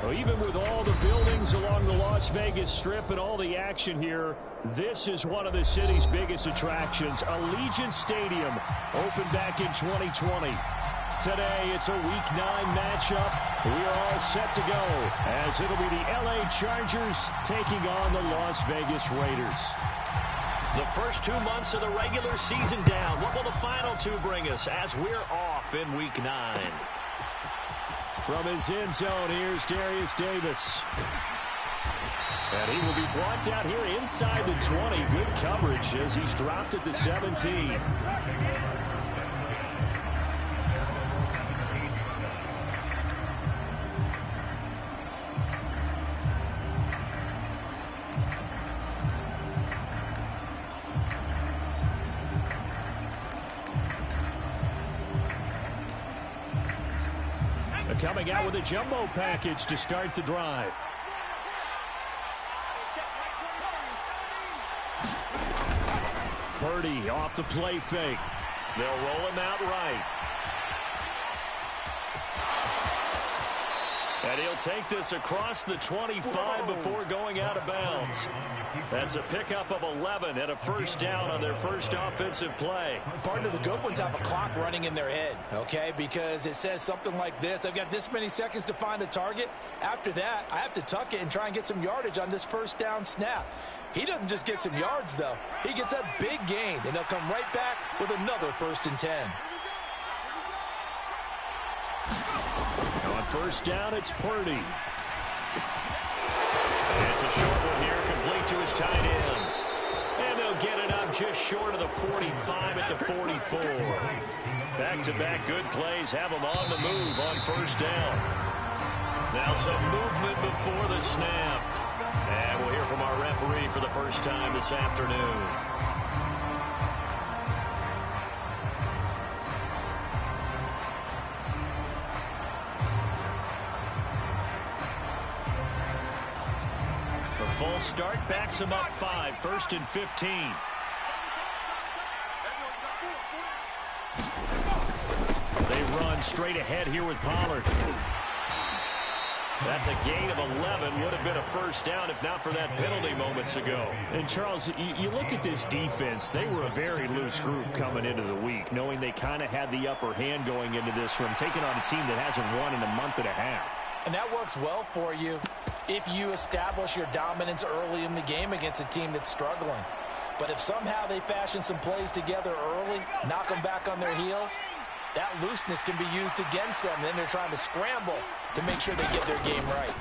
Well, even with all the buildings along the Las Vegas Strip and all the action here, this is one of the city's biggest attractions. Allegiant Stadium opened back in 2020. Today, it's a Week 9 matchup. We are all set to go as it'll be the LA Chargers taking on the Las Vegas Raiders. The first 2 months of the regular season down. What will the final two bring us as we're off in Week 9? From his end zone, here's Darius Davis. And he will be brought down here inside the 20. Good coverage as he's dropped at the 17. Coming out with a jumbo package to start the drive. Purdy off the play fake. They'll roll him out right. And he'll take this across the 25 before going out of bounds. That's a pickup of 11 and a first down on their first offensive play. Part of the good ones have a clock running in their head, okay? Because it says something like this. I've got this many seconds to find a target. After that, I have to tuck it and try and get some yardage on this first down snap. He doesn't just get some yards, though. He gets a big gain, and he'll come right back with another 1st and 10. On first down, it's Purdy. It's a short one here, complete to his tight end. And they'll get it up just short of the 45 at the 44. Back-to-back good plays have them on the move on first down. Now some movement before the snap. And we'll hear from our referee for the first time this afternoon. Full start backs him up 5, 1st and 15. They run straight ahead here with Pollard. That's a gain of 11. Would have been a first down if not for that penalty moments ago. And, Charles, you look at this defense. They were a very loose group coming into the week, knowing they kind of had the upper hand going into this one, taking on a team that hasn't won in a month and a half. And that works well for you if you establish your dominance early in the game against a team that's struggling. But if somehow they fashion some plays together early, knock them back on their heels, that looseness can be used against them. Then they're trying to scramble to make sure they get their game right.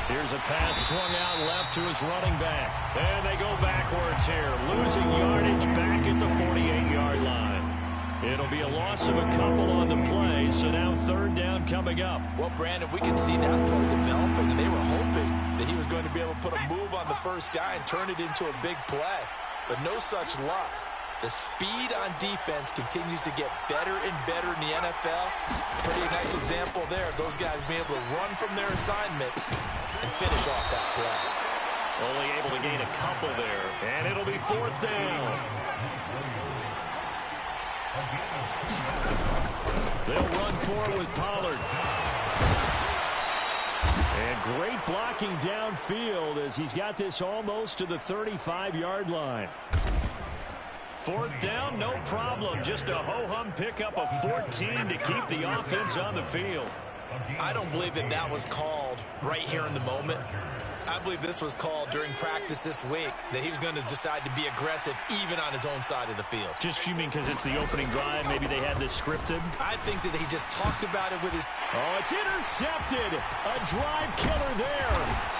Here's a pass swung out left to his running back. And they go backwards here, losing yardage back at the 48-yard line. It'll be a loss of a couple on the play, so now 3rd down coming up. Well, Brandon, we can see that play developing, and they were hoping that he was going to be able to put a move on the first guy and turn it into a big play. But no such luck. The speed on defense continues to get better and better in the NFL. Pretty nice example there. Those guys being able to run from their assignments and finish off that play. Only able to gain a couple there. And it'll be 4th down. They'll run forward with Pollard. And great blocking downfield as he's got this almost to the 35-yard line. 4th down, no problem. Just a ho-hum pickup of 14 to keep the offense on the field. I don't believe that that was called right here in the moment. I believe this was called during practice this week, that he was going to decide to be aggressive even on his own side of the field. Just you mean because it's the opening drive? Maybe they had this scripted? I think that he just talked about it with his... Oh, it's intercepted. A drive killer there.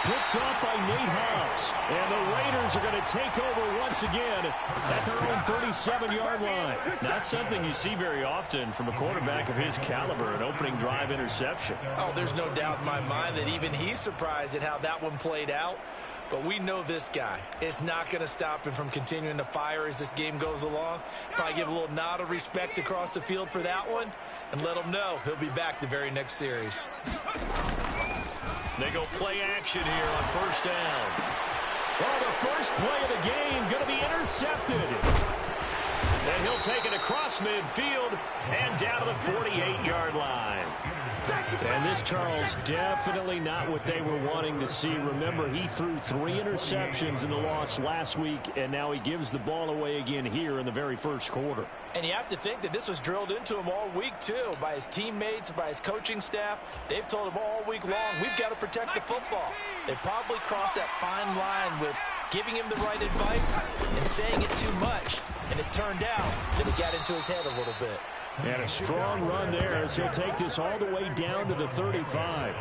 Picked off by Nate Hobbs. And the Raiders are going to take over once again at their own 37-yard line. Not something you see very often from a quarterback of his caliber, an opening drive interception. Oh, there's no doubt in my mind that even he's surprised at how that one played out. But we know this guy is not going to stop him from continuing to fire as this game goes along. Probably give a little nod of respect across the field for that one and let him know he'll be back the very next series. They go play action here on first down. Well, the first play of the game going to be intercepted. And he'll take it across midfield and down to the 48-yard line. And this, Charles, definitely not what they were wanting to see. Remember, he threw 3 interceptions in the loss last week, and now he gives the ball away again here in the very first quarter. And you have to think that this was drilled into him all week, too, by his teammates, by his coaching staff. They've told him all week long, we've got to protect the football. They probably crossed that fine line with giving him the right advice and saying it too much. And it turned out that it got into his head a little bit. And a strong run there as he'll take this all the way down to the 35.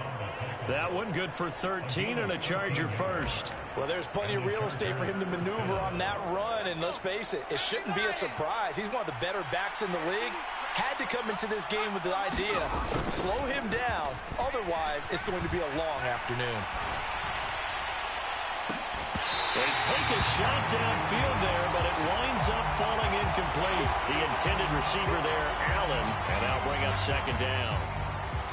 That one good for 13 and a Charger first. Well, there's plenty of real estate for him to maneuver on that run. And let's face it, it shouldn't be a surprise. He's one of the better backs in the league. Had to come into this game with the idea, slow him down. Otherwise, it's going to be a long afternoon. They take a shot downfield there, but it winds up falling incomplete. The intended receiver there, Allen, and that'll bring up second down.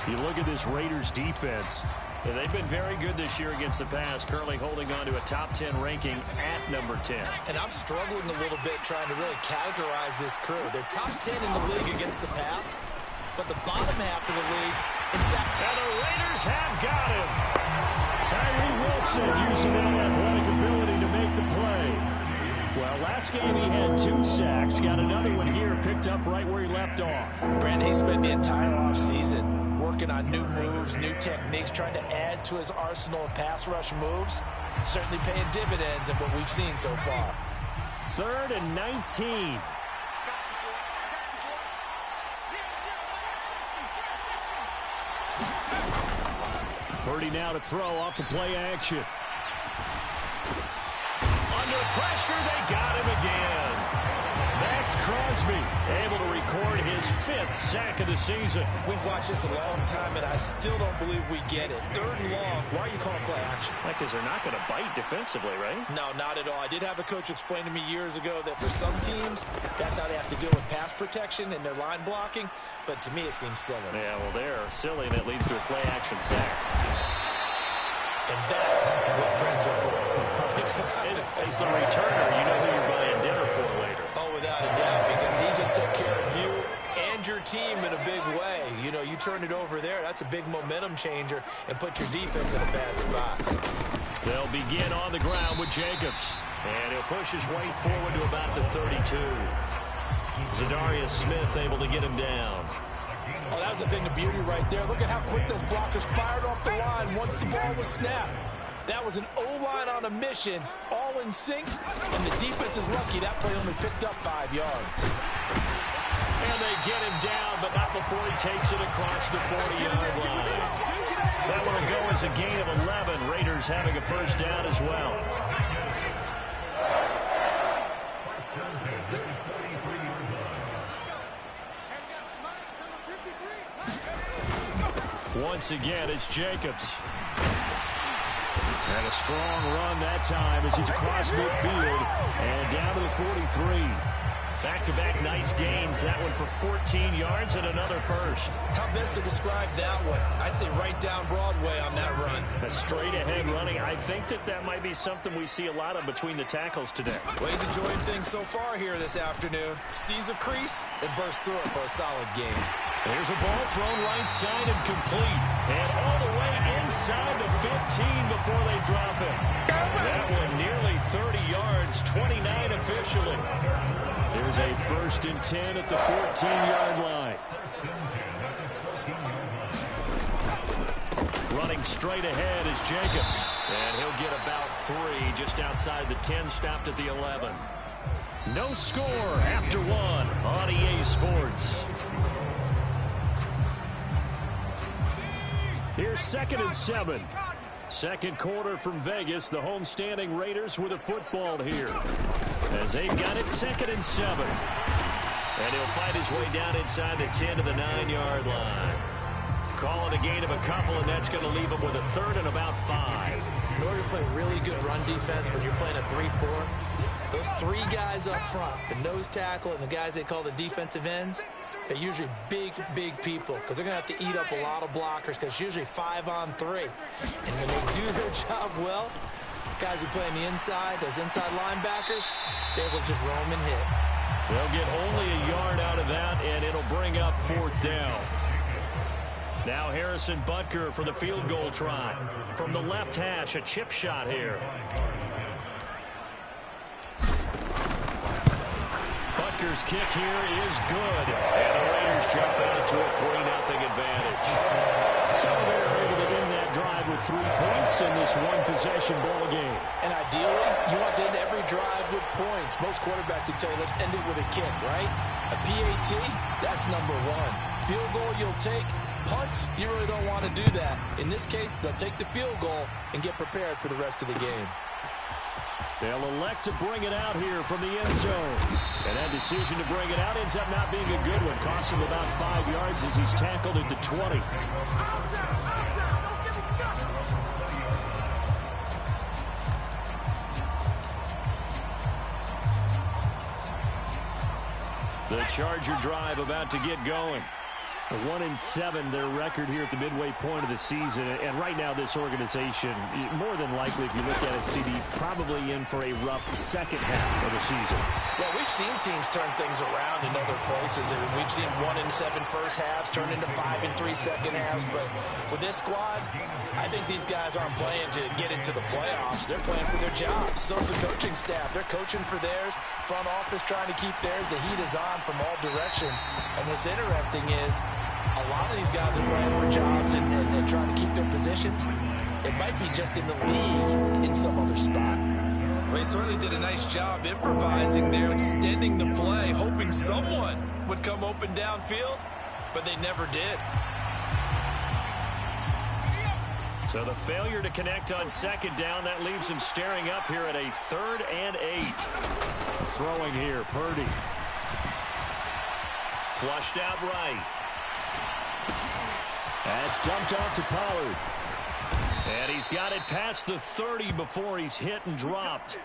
You look at this Raiders defense. And they've been very good this year against the pass, currently holding on to a top 10 ranking at number 10. And I'm struggling a little bit trying to really categorize this crew. They're top 10 in the league against the pass, but the bottom half of the league in sack. And the Raiders have got him. Tyree Wilson using that athletic ability to make the play. Well, last game he had 2 sacks. Got another one here, picked up right where he left off. Brandon, he spent the entire offseason working on new moves, new techniques, trying to add to his arsenal of pass rush moves. Certainly paying dividends in what we've seen so far. 3rd and 19. Purdy now to throw off the play action. Under pressure, they got him again. That's Crosby, able to record his 5th sack of the season. We've watched this a long time, and I still don't believe we get it. 3rd and long, why are you calling play action? Because they're not going to bite defensively, right? No, not at all. I did have a coach explain to me years ago that for some teams, that's how they have to deal with pass protection and their line blocking. But to me, it seems silly. Yeah, well, they're silly, and it leads to a play action sack. And that's what friends are for. As the returner, you know who you're buying dinner for later. Oh, without a doubt, because he just took care of you and your team in a big way. You know, you turn it over there, that's a big momentum changer and put your defense in a bad spot. They'll begin on the ground with Jacobs. And he'll push his way forward to about the 32. Zadarius Smith able to get him down. Oh, that was a thing of beauty right there. Look at how quick those blockers fired off the line once the ball was snapped. That was an O-line on a mission, all in sync, and the defense is lucky that play only picked up 5 yards. And they get him down, but not before he takes it across the 40-yard line. That one will go as a gain of 11. Raiders having a first down as well. Once again, it's Jacobs. And a strong run that time as he's across midfield and down to the 43. Back-to-back nice gains. That one for 14 yards and another first. How best to describe that one? I'd say right down Broadway on that run. A straight-ahead running. I think that might be something we see a lot of between the tackles today. Well, he's enjoying things so far here this afternoon. Sees a crease and bursts through it for a solid game. There's a ball thrown right side and complete. And all the way inside the 15 before they drop it. That one nearly 30 yards, 29 officially. There's a 1st and 10 at the 14-yard line. Running straight ahead is Jacobs. And he'll get about 3 just outside the 10, stopped at the 11. No score after 1 on EA Sports. Here's 2nd and 7. Second quarter from Vegas. The homestanding Raiders with a football here. As they've got it 2nd and 7. And he'll fight his way down inside the 10 to the 9-yard line. Calling a gain of a couple, and that's going to leave him with a 3rd and about 5. In order to play really good run defense when you're playing a 3-4, those 3 guys up front, the nose tackle and the guys they call the defensive ends, they're usually big, big people because they're going to have to eat up a lot of blockers because it's usually 5 on 3. And when they do their job well, guys who play on the inside, those inside linebackers, they're able to just roam and hit. They'll get only a yard out of that, and it'll bring up 4th down. Now Harrison Butker for the field goal try. From the left hash, a chip shot here. Butker's kick here is good. And the Raiders jump out to a 3-0 advantage. So they're able to end that drive with 3 points in this one-possession ball game. And ideally, you want to end every drive with points. Most quarterbacks would tell you, let's end it with a kick, right? A PAT, that's number 1. Field goal you'll take. Punts, you really don't want to do that. In this case, they'll take the field goal and get prepared for the rest of the game. They'll elect to bring it out here from the end zone. And that decision to bring it out ends up not being a good one. Costs him about 5 yards as he's tackled at the 20. The Charger drive about to get going. 1-7, their record here at the midway point of the season. And right now, this organization, more than likely, if you look at it, CD, probably in for a rough second half of the season. Well, we've seen teams turn things around in other places. I mean, we've seen 1-7 first halves turn into 5-3 second halves. But with this squad, I think these guys aren't playing to get into the playoffs. They're playing for their jobs. So is the coaching staff. They're coaching for theirs. Front office trying to keep theirs. The heat is on from all directions. And what's interesting is a lot of these guys are playing for jobs and trying to keep their positions. It might be just in the league in some other spot. Well, they certainly did a nice job improvising there, extending the play, hoping someone would come open downfield, but they never did. So the failure to connect on second down, that leaves him staring up here at a 3rd and 8. Throwing here, Purdy. Flushed out right. That's dumped off to Pollard. And he's got it past the 30 before he's hit and dropped.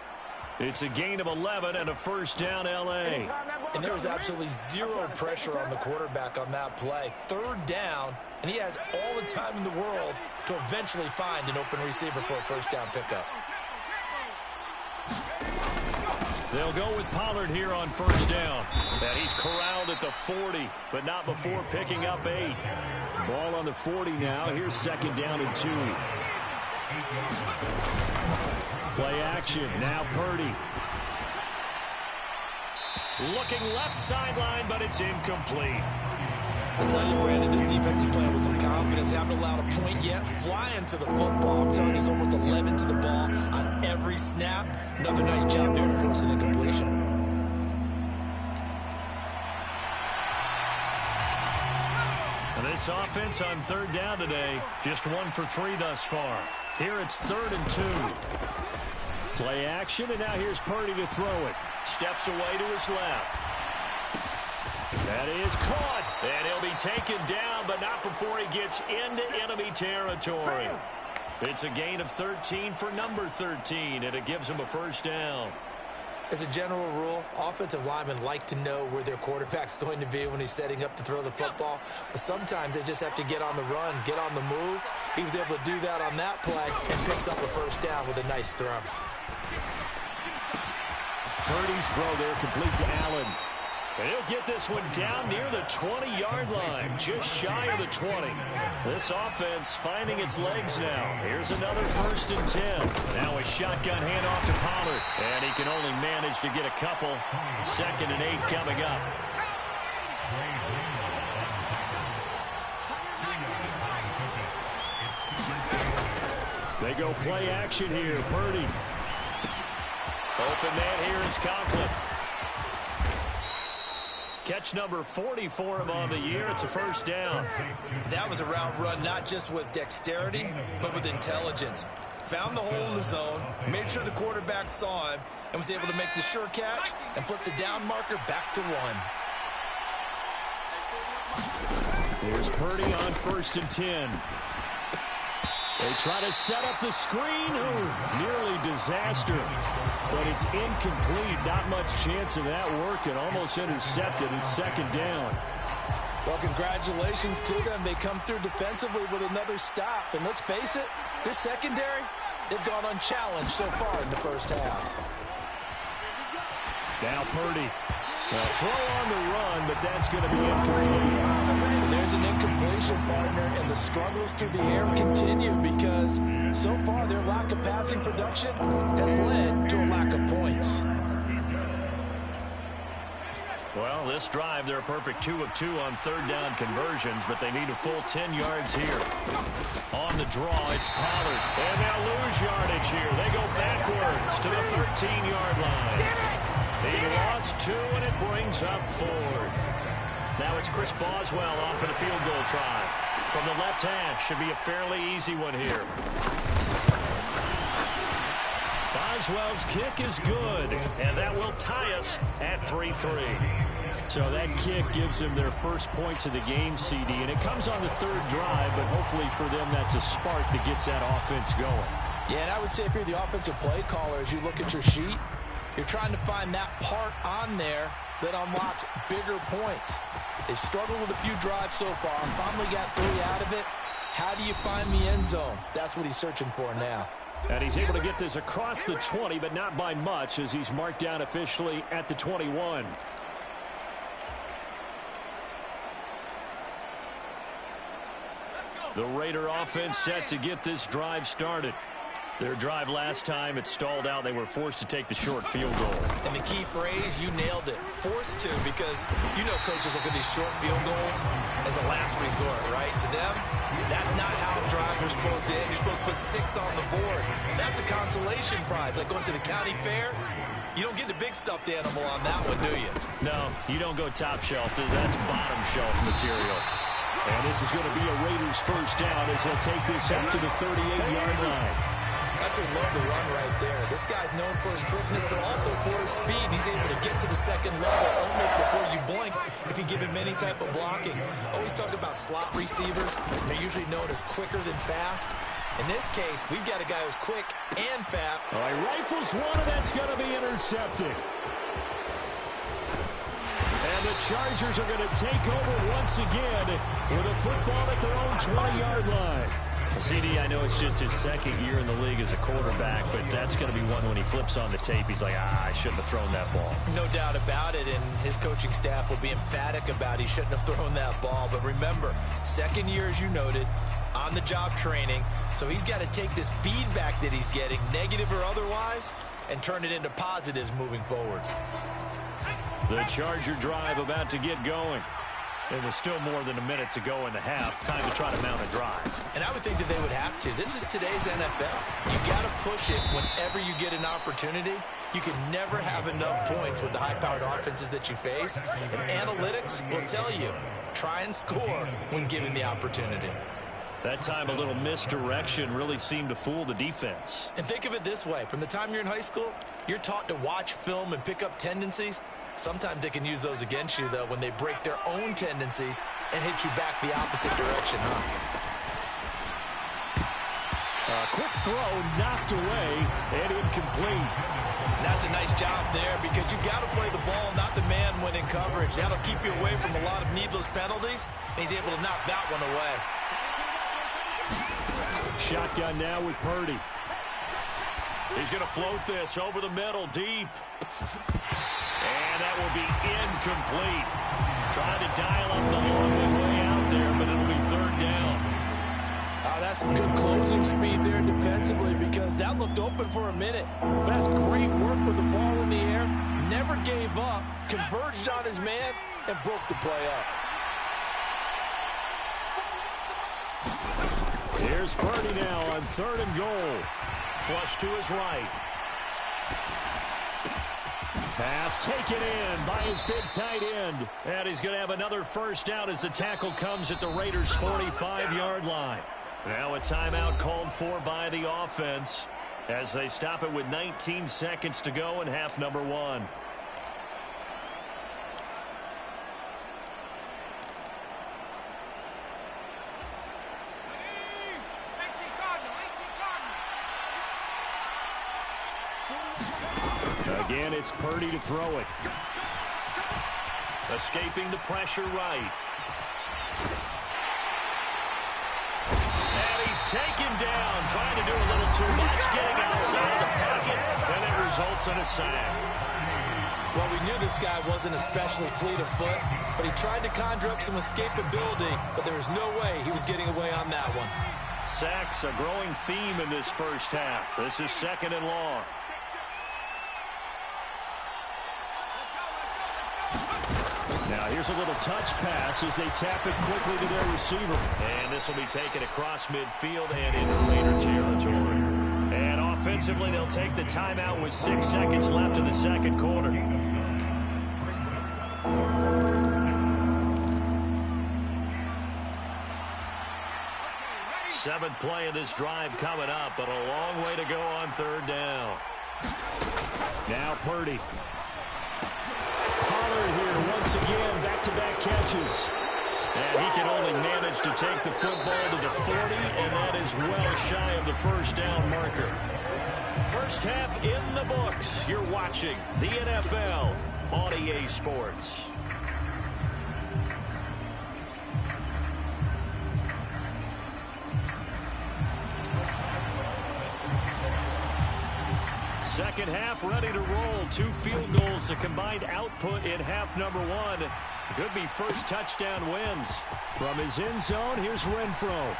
It's a gain of 11 and a first down, L.A. And there was absolutely zero pressure on the quarterback on that play. 3rd down, and he has all the time in the world to eventually find an open receiver for a first down pickup. They'll go with Pollard here on first down. And he's corralled at the 40, but not before picking up 8. Ball on the 40 now. Here's second down and 2. Play action. Now Purdy. Looking left sideline, but it's incomplete. I'll tell you, Brandon, this defense is playing with some confidence. Haven't allowed a point yet. Flying to the football. I'm telling you, it's almost 11 to the ball on every snap. Another nice job there to force an incompletion. This offense on 3rd down today, just 1 for 3 thus far. Here it's 3rd and 2. Play action, and now here's Purdy to throw it. Steps away to his left. That is caught, and he'll be taken down, but not before he gets into enemy territory. It's a gain of 13 for number 13, and it gives him a first down. As a general rule, offensive linemen like to know where their quarterback's going to be when he's setting up to throw the football. But sometimes they just have to get on the run, get on the move. He was able to do that on that play and picks up a first down with a nice throw. Purdy's throw there complete to Allen. And he'll get this one down near the 20-yard line, just shy of the 20. This offense finding its legs now. Here's another 1st and 10. Now a shotgun handoff to Pollard. And he can only manage to get a couple. 2nd and 8 coming up. They go play action here. Purdy. Open man here is Conklin. Catch number 40 for him on the year. It's a first down. That was a route run not just with dexterity, but with intelligence. Found the hole in the zone, made sure the quarterback saw him, and was able to make the sure catch and flip the down marker back to 1. Here's Purdy on 1st and 10. They try to set up the screen. Nearly disaster. But it's incomplete. Not much chance of that working. Almost intercepted. It's 2nd down. Well, congratulations to them. They come through defensively with another stop. And let's face it, this secondary, they've gone unchallenged so far in the first half. Now Purdy. A throw on the run, but that's going to be incomplete. Well, there There's an incompletion, partner, and the struggles through the air continue because so far their lack of passing production has led to a lack of points. Well, this drive, they're a perfect 2 of 2 on third down conversions, but they need a full 10 yards here. On the draw, it's Pollard. And they'll lose yardage here. They go backwards to the 13-yard line. He lost 2, and it brings up 4. Now it's Chris Boswell off of the field goal try. From the left hash, should be a fairly easy one here. Boswell's kick is good, and that will tie us at 3-3. So that kick gives them their first points of the game, CD, and it comes on the third drive, but hopefully for them that's a spark that gets that offense going. Yeah, and I would say if you're the offensive play caller, as you look at your sheet, you're trying to find that part on there that unlocks bigger points. They've struggled with a few drives so far. Finally got 3 out of it. How do you find the end zone? That's what he's searching for now. And he's able to get this across the 20, but not by much, as he's marked down officially at the 21. The Raider offense set to get this drive started. Their drive last time, it stalled out. They were forced to take the short field goal. And the key phrase, you nailed it. Forced to, because you know coaches look at these short field goals as a last resort, right? To them, that's not how drives are supposed to end. You're supposed to put 6 on the board. That's a consolation prize, like going to the county fair. You don't get the big stuffed animal on that one, do you? No, you don't go top shelf. That's bottom shelf material. And this is going to be a Raiders first down as they'll take this up to the 38-yard line. Absolutely love the run right there. This guy's known for his quickness, but also for his speed. He's able to get to the second level almost before you blink if you give him any type of blocking. Always talk about slot receivers. They're usually known as quicker than fast. In this case, we've got a guy who's quick and fast. All right, rifles one, and that's going to be intercepted. And the Chargers are going to take over once again with a football at their own 20-yard line. CD, I know it's just his second year in the league as a quarterback, but that's going to be one when he flips on the tape. He's like, I shouldn't have thrown that ball. No doubt about it, and his coaching staff will be emphatic about he shouldn't have thrown that ball. But remember, second year, as you noted, on-the-job training, so he's got to take this feedback that he's getting, negative or otherwise, and turn it into positives moving forward. The Charger drive about to get going. It was still more than a minute to go in the half. Time to try to mount a drive. And I would think that they would have to. This is today's NFL. You got to push it whenever you get an opportunity. You can never have enough points with the high-powered offenses that you face. And analytics will tell you, try and score when given the opportunity. That time, a little misdirection really seemed to fool the defense. And think of it this way. From the time you're in high school, you're taught to watch film and pick up tendencies. Sometimes they can use those against you, though, when they break their own tendencies and hit you back the opposite direction, huh? Quick throw, knocked away, and incomplete. And that's a nice job there because you've got to play the ball, not the man when in coverage. That'll keep you away from a lot of needless penalties, and he's able to knock that one away. Shotgun now with Purdy. He's going to float this over the middle, deep. And that will be incomplete. Trying to dial up the long way out there, but it'll be third down. That's some good closing speed there defensively because that looked open for a minute. That's great work with the ball in the air. Never gave up, converged on his man, and broke the play up. Here's Purdy now on 3rd and goal. Flush to his right. Pass taken in by his big tight end. And he's going to have another first down as the tackle comes at the Raiders' 45-yard line. Now a timeout called for by the offense as they stop it with 19 seconds to go in half number 1. Again, it's Purdy to throw it. Escaping the pressure right. And he's taken down, trying to do a little too much, getting outside the pocket, and it results in a sack. Well, we knew this guy wasn't especially fleet of foot, but he tried to conjure up some escapability, but there was no way he was getting away on that one. Sacks, a growing theme in this first half. This is 2nd and long. Now here's a little touch pass as they tap it quickly to their receiver. And this will be taken across midfield and into Raider territory. And offensively, they'll take the timeout with 6 seconds left in the second quarter. Seventh play of this drive coming up, but a long way to go on 3rd down. Now Purdy. Pollard here once again, back-to-back catches. And he can only manage to take the football to the 40, and that is well shy of the first down marker. First half in the books. You're watching the NFL on EA Sports. Second half ready to roll. 2 field goals, the combined output in half number 1. Could be first touchdown wins. From his end zone, here's Renfro.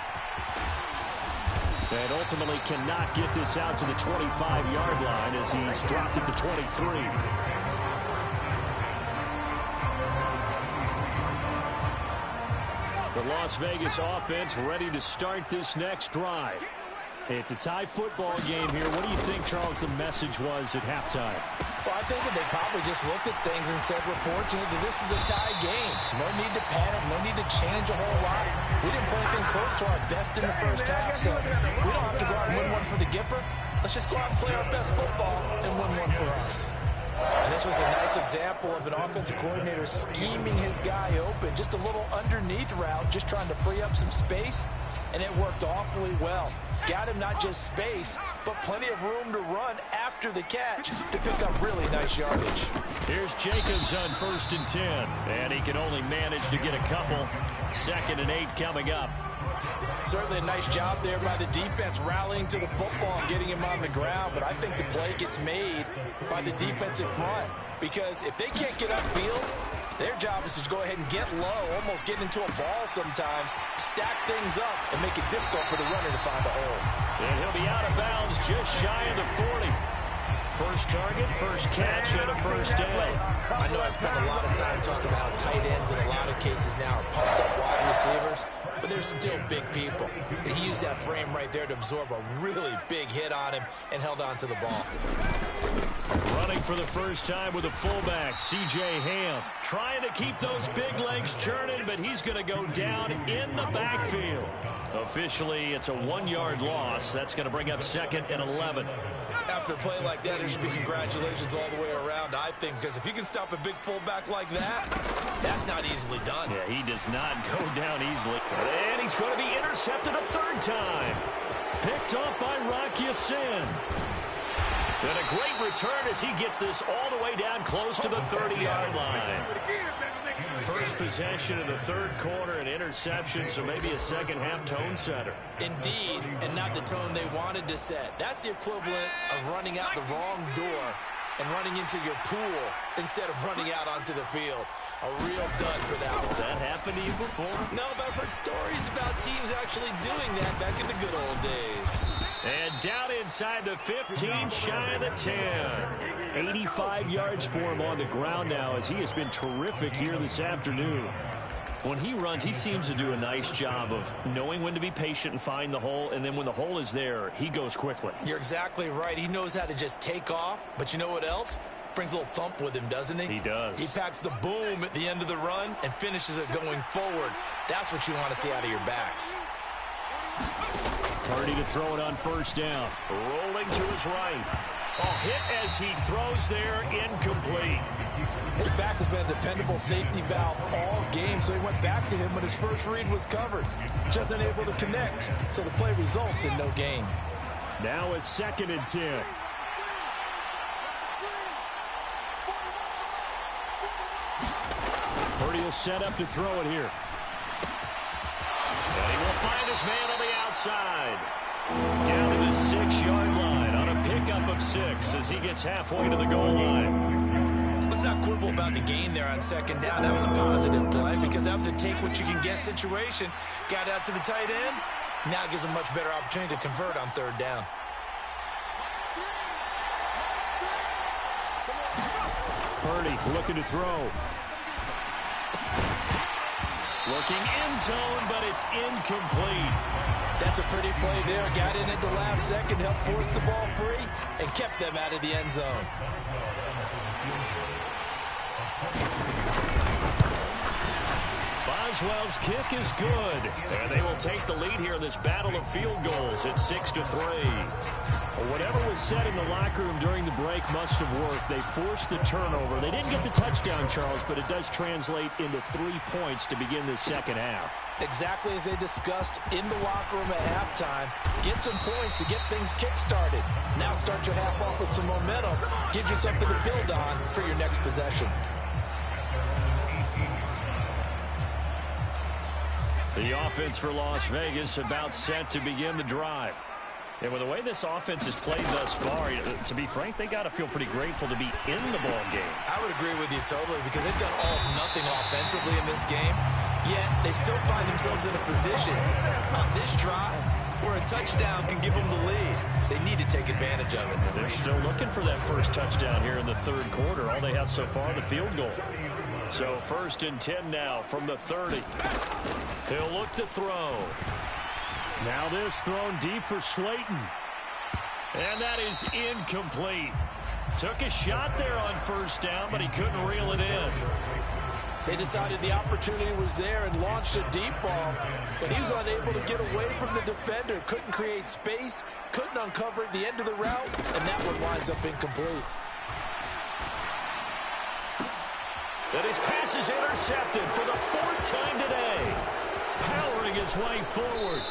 And ultimately cannot get this out to the 25-yard line as he's dropped at the 23. The Las Vegas offense ready to start this next drive. It's a tie football game here. What do you think, Charles, the message was at halftime? Well, I think that they probably just looked at things and said, we're fortunate that this is a tie game. No need to panic, no need to change a whole lot. We didn't play anything close to our best in the first half, so we don't have to go out and win one for the Gipper. Let's just go out and play our best football and win one for us. And this was a nice example of an offensive coordinator scheming his guy open. Just a little underneath route, just trying to free up some space, and it worked awfully well. Got him not just space, but plenty of room to run after the catch to pick up really nice yardage. Here's Jacobs on 1st and 10, and he can only manage to get a couple. 2nd and 8 coming up. Certainly a nice job there by the defense rallying to the football and getting him on the ground, but I think the play gets made by the defensive front because if they can't get upfield, their job is to go ahead and get low, almost get into a ball sometimes, stack things up, and make it difficult for the runner to find a hole. And he'll be out of bounds just shy of the 40. First target, first catch, and a first down. I know I spent a lot of time talking about how tight ends in a lot of cases now are pumped up wide receivers, but they're still big people. And he used that frame right there to absorb a really big hit on him and held on to the ball. Running for the first time with a fullback, C.J. Ham. Trying to keep those big legs churning, but he's going to go down in the backfield. Officially, it's a 1-yard loss. That's going to bring up 2nd and 11. After a play like that, there should be congratulations all the way around, I think, because if you can stop a big fullback like that, that's not easily done. Yeah, he does not go down easily. And he's going to be intercepted a 3rd time. Picked off by Rock Ya-Sin. And a great return as he gets this all the way down close to the 30-yard line. First possession of the 3rd quarter, an interception, so maybe a second-half tone setter. Indeed, and not the tone they wanted to set. That's the equivalent of running out the wrong door and running into your pool instead of running out onto the field. A real dud for that one. Has that happened to you before? No, but I've heard stories about teams actually doing that back in the good old days. And down inside the 15, shy of the 10. 85 yards for him on the ground now as he has been terrific here this afternoon. When he runs, he seems to do a nice job of knowing when to be patient and find the hole, and then when the hole is there, he goes quickly. You're exactly right. He knows how to just take off, but you know what else? Brings a little thump with him, doesn't he? He does. He packs the boom at the end of the run and finishes it going forward. That's what you want to see out of your backs. Purdy to throw it on first down. Rolling to his right. A hit as he throws there, incomplete. His back has been a dependable safety valve all game, so he went back to him when his first read was covered. Just unable to connect, so the play results in no gain. Now a 2nd and 10. Purdy will set up to throw it here. And he will find his man on the outside. Down to the 6-yard line on a pickup of 6 as he gets halfway to the goal line. Let's not quibble about the gain there on second down. That was a positive play because that was a take-what-you-can-get situation. Got out to the tight end. Now gives a much better opportunity to convert on third down. Purdy looking to throw. Looking end zone, but it's incomplete. That's a pretty play there. Got in at the last second, helped force the ball free, and kept them out of the end zone. Boswell's kick is good. And they will take the lead here in this battle of field goals at 6-3. Well, whatever was said in the locker room during the break must have worked. They forced the turnover. They didn't get the touchdown, Charles, but it does translate into 3 points to begin the second half. Exactly as they discussed in the locker room at halftime. Get some points to get things kick-started. Now start your half off with some momentum. Gives you something to build on for your next possession. The offense for Las Vegas about set to begin the drive. And with the way this offense has played thus far, to be frank, they got to feel pretty grateful to be in the ball game. I would agree with you totally because they've done all or nothing offensively in this game, yet they still find themselves in a position on this drive where a touchdown can give them the lead. They need to take advantage of it. They're still looking for that first touchdown here in the third quarter. All they have so far, the field goal. So 1st and 10 now from the 30. He'll look to throw. Now this thrown deep for Slayton. And that is incomplete. Took a shot there on first down, but he couldn't reel it in. They decided the opportunity was there and launched a deep ball, but he was unable to get away from the defender. Couldn't create space, couldn't uncover at the end of the route, and that one winds up incomplete. And his pass is intercepted for the 4th time today. Powering his way forward.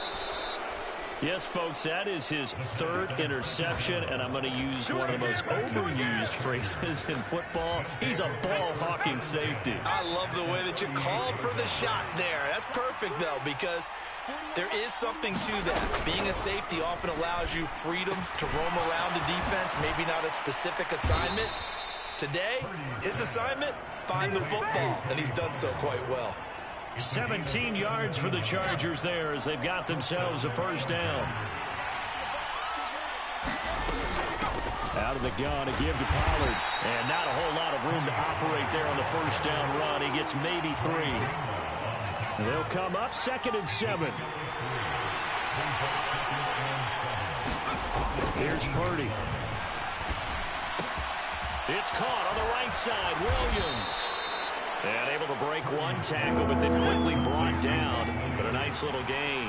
Yes, folks, that is his 3rd interception, and I'm going to use one of the most overused phrases in football. He's a ball-hawking safety. I love the way that you called for the shot there. That's perfect, though, because there is something to that. Being a safety often allows you freedom to roam around the defense, maybe not a specific assignment. Today, his assignment, find the football, and he's done so quite well. 17 yards for the Chargers there as they've got themselves a first down. Out of the gun, a give to Pollard. And not a whole lot of room to operate there on the first down run. He gets maybe 3. They'll come up 2nd and 7. Here's Purdy. It's caught on the right side. Williams. And able to break one tackle, but then quickly brought down. But a nice little gain.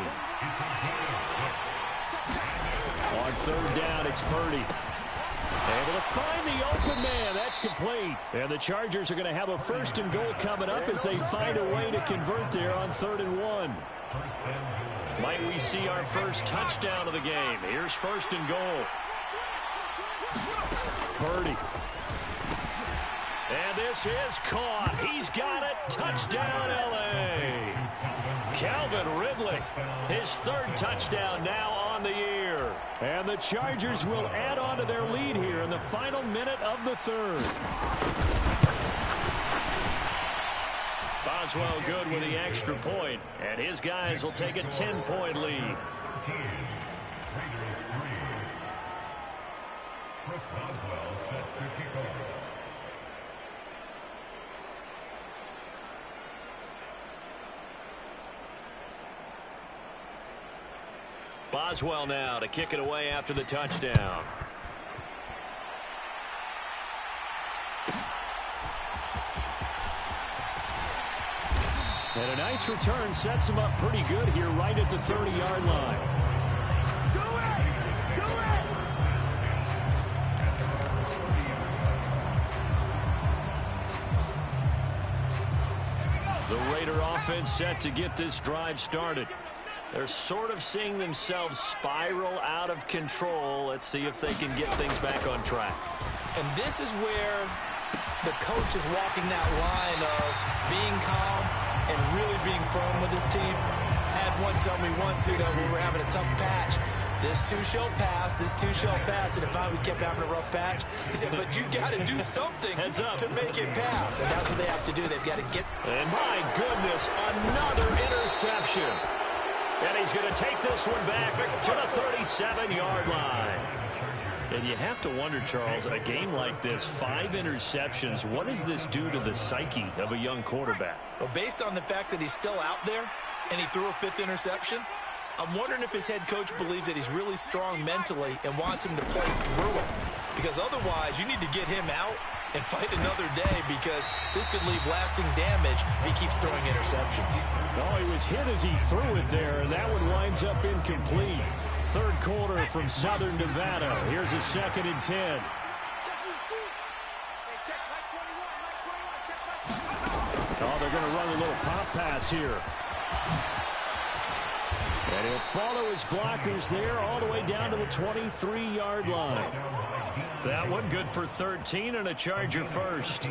On 3rd down, it's Purdy. Able to find the open man. That's complete. And the Chargers are going to have a 1st and goal coming up as they find a way to convert there on 3rd and 1. Might we see our first touchdown of the game? Here's 1st and goal. Purdy. And this is caught. He's got it. Touchdown, L.A. Calvin Ridley, his 3rd touchdown now on the year. And the Chargers will add on to their lead here in the final minute of the 3rd. Boswell good with the extra point, and his guys will take a 10-point lead. Boswell now to kick it away after the touchdown. And a nice return sets him up pretty good here right at the 30-yard line. The Raider offense set to get this drive started. They're sort of seeing themselves spiral out of control. Let's see if they can get things back on track. And this is where the coach is walking that line of being calm and really being firm with his team. I had one tell me once, when we were having a tough patch, this too shall pass, this too shall pass. And it finally kept having a rough patch. He said, but you got to do something to make it pass. And that's what they have to do. They've got to get. And my goodness, another interception. And he's going to take this one back to the 37-yard line. And you have to wonder, Charles, a game like this, 5 interceptions, what does this do to the psyche of a young quarterback? Well, based on the fact that he's still out there and he threw a 5th interception, I'm wondering if his head coach believes that he's really strong mentally and wants him to play through it. Because otherwise, you need to get him out and fight another day, because this could leave lasting damage if he keeps throwing interceptions. Oh, he was hit as he threw it there, and that one winds up incomplete. Third quarter from Southern Nevada. Here's a 2nd and 10. Oh, they're going to run a little pop pass here. And he'll follow his blockers there all the way down to the 23-yard line. That one good for 13 and a Charger first.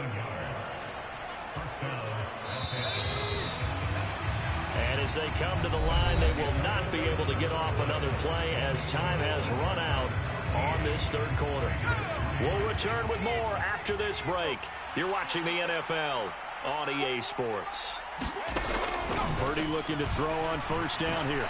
And as they come to the line, they will not be able to get off another play as time has run out on this third quarter. We'll return with more after this break. You're watching the NFL on EA Sports. Purdy looking to throw on first down here.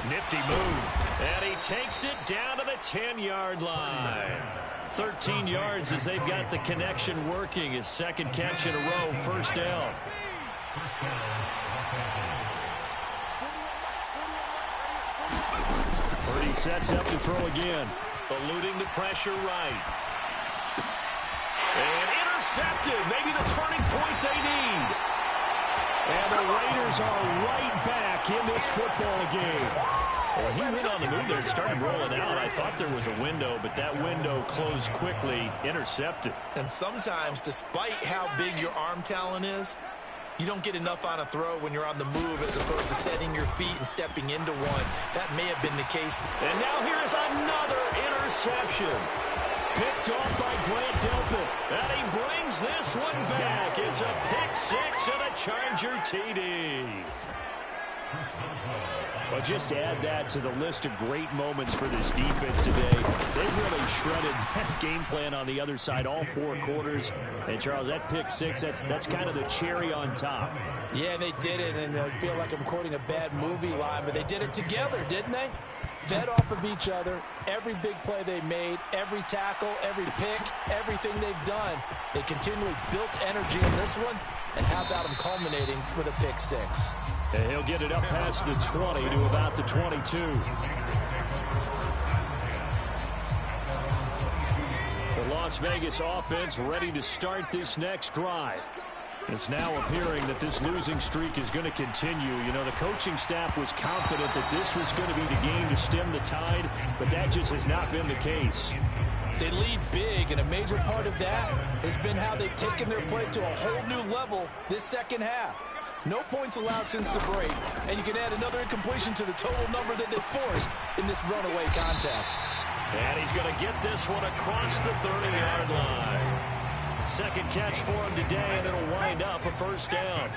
Nifty move. And he takes it down to the 10-yard line. 13 yards as they've got the connection working. His 2nd catch in a row, first down. Purdy sets up to throw again. Eluding the pressure right. And intercepted. Maybe the turning point they need. And the Raiders are right back in this football game. Well, he went on the move there and started rolling out. I thought there was a window, but that window closed quickly. Intercepted. And sometimes, despite how big your arm talent is, you don't get enough on a throw when you're on the move as opposed to setting your feet and stepping into one. That may have been the case. And now here's another interception. Picked off by Grant Delpit. And he brings this one back. It's a pick 6 and a Charger TD. Well, just add that to the list of great moments for this defense today. They've really shredded that game plan on the other side all 4 quarters. And, Charles, that pick 6, that's kind of the cherry on top. Yeah, they did it, and I feel like I'm quoting a bad movie line, but they did it together, didn't they? Fed off of each other, every big play they made, every tackle, every pick, everything they've done. They continually built energy in this one, and how about them culminating with a pick 6? And he'll get it up past the 20 to about the 22. The Las Vegas offense ready to start this next drive. It's now appearing that this losing streak is going to continue. You know, the coaching staff was confident that this was going to be the game to stem the tide, but that just has not been the case. They lead big, and a major part of that has been how they've taken their play to a whole new level this second half. No points allowed since the break, and you can add another incompletion to the total number that they've forced in this runaway contest. And he's going to get this one across the 30-yard line. 2nd catch for him today, and it'll wind up a first down.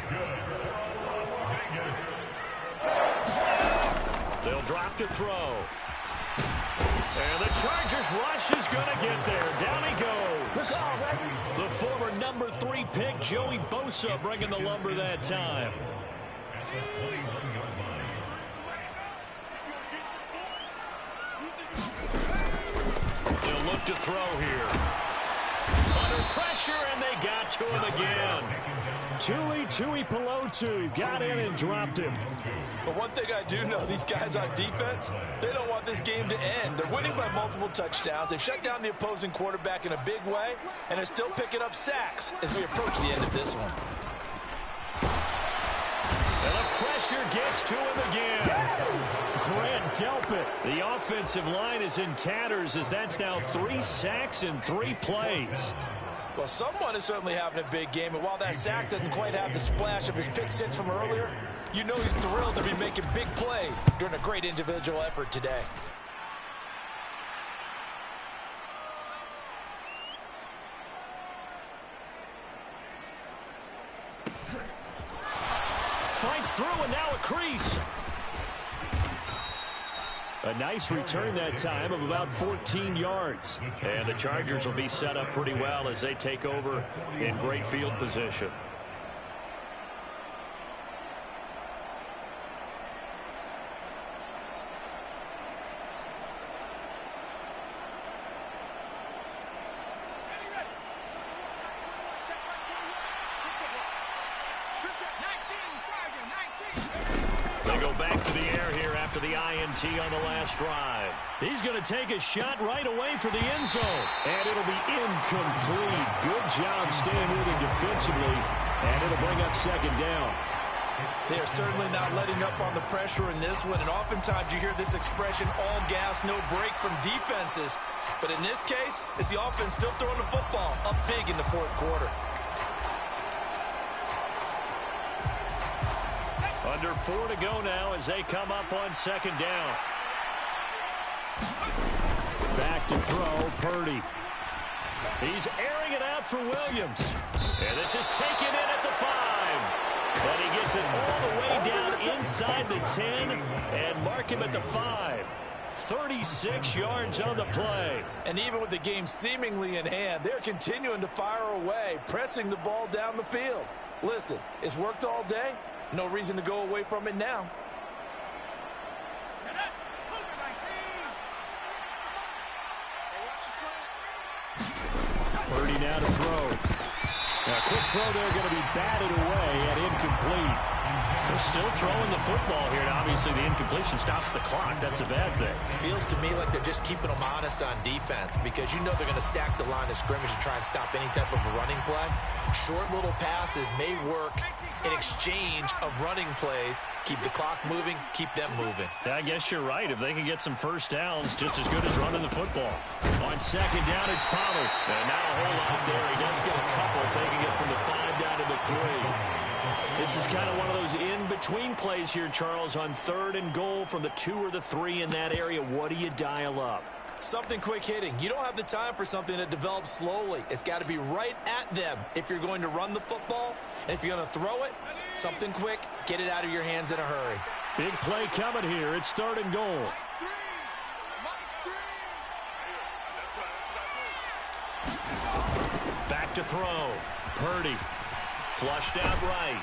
They'll drop to throw. And the Chargers rush is going to get there. Down he goes. The former number 3 pick, Joey Bosa, bringing the lumber that time. They'll look to throw here. Under pressure, and they got to him again. Tui Pelotu got in and dropped him. But one thing I do know, these guys on defense, they don't want this game to end. They're winning by multiple touchdowns. They've shut down the opposing quarterback in a big way, and they're still picking up sacks as we approach the end of this one. And the pressure gets to him again. Grant Delpit. The offensive line is in tatters as that's now 3 sacks in 3 plays. Well, someone is certainly having a big game, and while that sack doesn't quite have the splash of his pick 6 from earlier, you know he's thrilled to be making big plays during a great individual effort today. Fights through, and now a crease. A nice return that time of about 14 yards. And the Chargers will be set up pretty well as they take over in great field position. They go back to the air here after the INT on the last drive. He's going to take a shot right away for the end zone. And it'll be incomplete. Good job staying with him defensively. And it'll bring up second down. They are certainly not letting up on the pressure in this one. And oftentimes you hear this expression, all gas, no break from defenses. But in this case, it's the offense still throwing the football up big in the fourth quarter. Under 4 to go now as they come up on second down. Back to throw, Purdy. He's airing it out for Williams. And this is taken in at the 5. But he gets it all the way down inside the 10 and mark him at the 5. 36 yards on the play. And even with the game seemingly in hand, they're continuing to fire away, pressing the ball down the field. Listen, it's worked all day. No reason to go away from it now. Purdy now to throw. A quick throw there going to be batted away and incomplete. They're still throwing the football here. And obviously, the incompletion stops the clock. That's a bad thing. Feels to me like they're just keeping them honest on defense because you know they're going to stack the line of scrimmage and try and stop any type of a running play. Short little passes may work in exchange of running plays. Keep the clock moving, keep them moving. I guess you're right. If they can get some first downs, just as good as running the football. On second down, it's Pollard. And now a whole lot there. He does get a couple, taking it from the 5 down to the 3. This is kind of one of those in-between plays here, Charles, on 3rd and goal from the 2 or the 3 in that area. What do you dial up? Something quick hitting. You don't have the time for something that develops slowly. It's got to be right at them if you're going to run the football. And if you're going to throw it, something quick, get it out of your hands in a hurry. Big play coming here. It's 3rd and goal. Back to throw. Purdy. Flushed out right.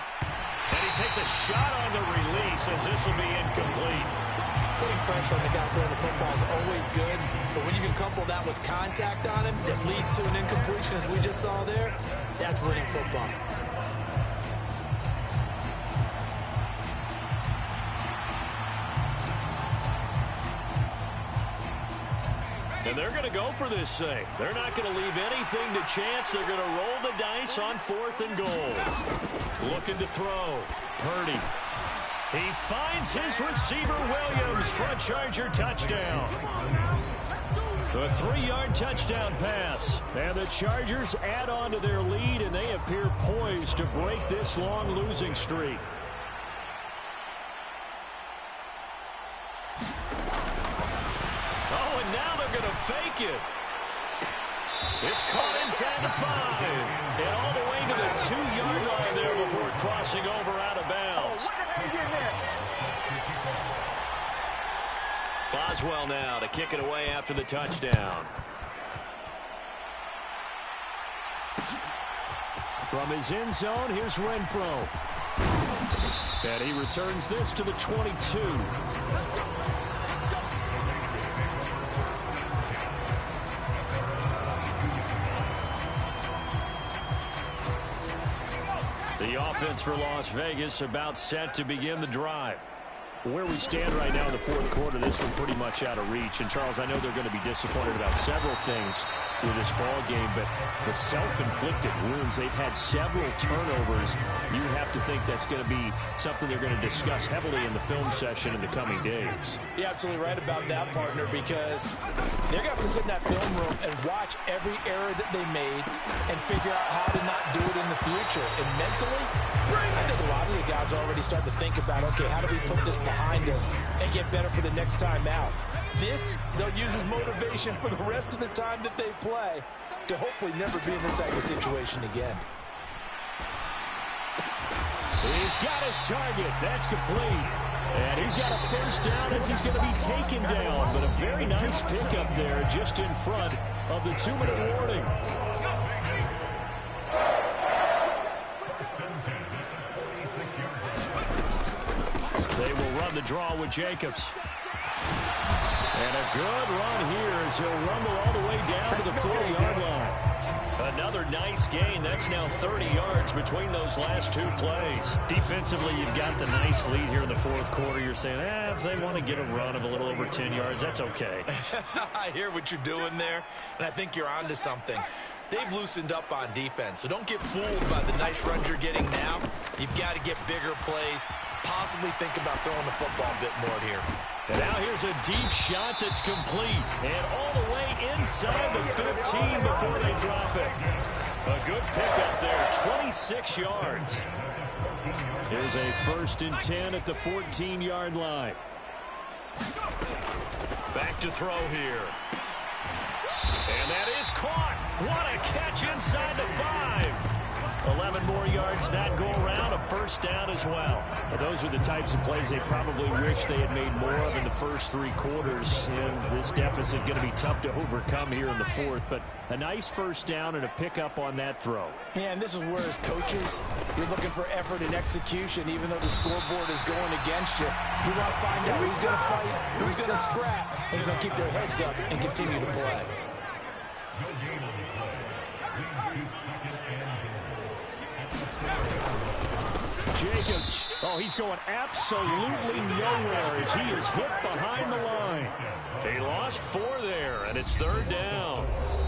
And he takes a shot on the release as this will be incomplete. Putting pressure on the guy throwing the football is always good, but when you can couple that with contact on him that leads to an incompletion, as we just saw there, that's winning football. And they're going to go for this thing. They're not going to leave anything to chance. They're going to roll the dice on 4th and goal. Looking to throw. Purdy. He finds his receiver, Williams, for a Charger touchdown. A 3-yard touchdown pass. And the Chargers add on to their lead, and they appear poised to break this long losing streak. Oh, and now they're going to fake it. It's caught inside the 5. And all the way to the 2-yard line there before crossing over out of bounds. Boswell now to kick it away after the touchdown. From his end zone, here's Renfro. And he returns this to the 22. The offense for Las Vegas about set to begin the drive. Where we stand right now in the fourth quarter, this one pretty much out of reach. And, Charles, I know they're going to be disappointed about several things with this ball game, but the self-inflicted wounds, they've had several turnovers. You have to think that's going to be something they're going to discuss heavily in the film session in the coming days. You're absolutely right about that, partner, because they're going to have to sit in that film room and watch every error that they made and figure out how to not do it in the future. And mentally, I think a lot of the guys are already starting to think about, okay, how do we put this behind us and get better for the next time out? This, they'll use as motivation for the rest of the time that they play to hopefully never be in this type of situation again. He's got his target. That's complete. And he's got a first down as he's going to be taken down. But a very nice pickup there just in front of the 2-minute warning. They will run the draw with Jacobs. And a good run here as he'll rumble all the way down to the 40-yard line. Another nice gain. That's now 30 yards between those last two plays. Defensively, you've got the nice lead here in the fourth quarter. You're saying, if they want to get a run of a little over 10 yards, that's okay. I hear what you're doing there, and I think you're onto something. They've loosened up on defense, so don't get fooled by the nice runs you're getting now. You've got to get bigger plays, possibly think about throwing the football a bit more here. And now here's a deep shot that's complete. And all the way inside the 15 before they drop it. A good pickup there, 26 yards. Here's a 1st and 10 at the 14-yard line. Back to throw here. And that is caught. What a catch inside the 5. 11 more yards that go around, a first down as well. Those are the types of plays they probably wish they had made more of in the first 3 quarters. And this deficit going to be tough to overcome here in the fourth. But a nice first down and a pickup on that throw. Yeah, and this is where as coaches, you're looking for effort and execution. Even though the scoreboard is going against you, you want to find out who's going to fight, who's going to scrap, and who's going to keep their heads up and continue to play. Jacobs, he's going absolutely nowhere as he is hit behind the line. They lost 4 there, and it's 3rd down.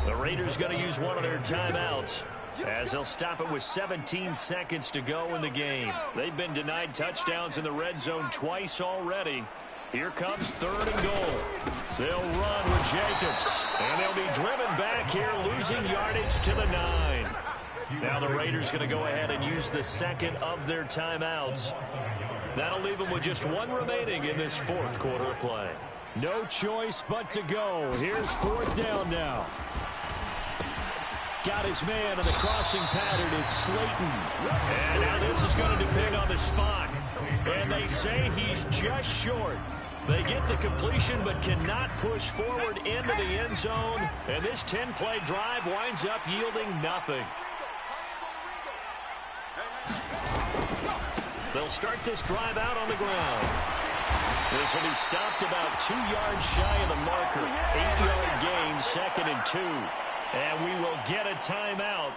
The Raiders going to use one of their timeouts as they'll stop it with 17 seconds to go in the game. They've been denied touchdowns in the red zone twice already. Here comes 3rd and goal. They'll run with Jacobs, and they'll be driven back here, losing yardage to the 9. Now the Raiders going to go ahead and use the second of their timeouts. That'll leave them with just 1 remaining in this fourth quarter of play. No choice but to go. Here's 4th down now. Got his man in the crossing pattern. It's Slayton. And now this is going to depend on the spot. And they say he's just short. They get the completion but cannot push forward into the end zone. And this 10-play drive winds up yielding nothing. They'll start this drive out on the ground. This will be stopped about 2 yards shy of the marker. 8-yard gain, 2nd and 2. And we will get a timeout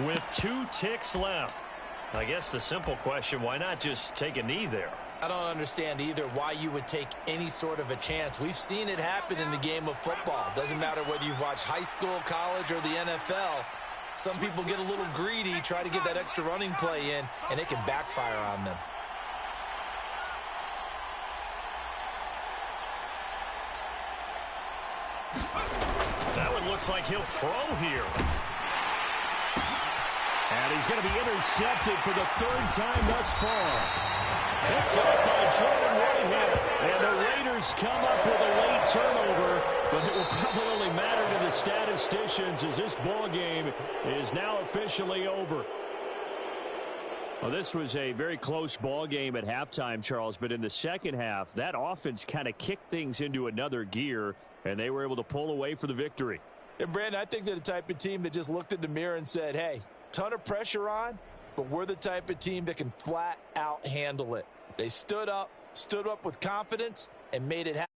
with 2 ticks left. I guess the simple question, why not just take a knee there? I don't understand either why you would take any sort of a chance. We've seen it happen in the game of football. Doesn't matter whether you've watched high school, college, or the NFL. Some people get a little greedy, try to get that extra running play in, and it can backfire on them. That one looks like he'll throw here. And he's going to be intercepted for the 3rd time thus far. Picked up by Jordan Whitehead. And the Raiders come up with a late turnover. But it will probably only matter to the statisticians as this ball game is now officially over. Well, this was a very close ball game at halftime, Charles. But in the second half, that offense kind of kicked things into another gear. And they were able to pull away for the victory. And, Brandon, I think they're the type of team that just looked in the mirror and said, hey, ton of pressure on, but we're the type of team that can flat out handle it. They stood up with confidence and made it happen.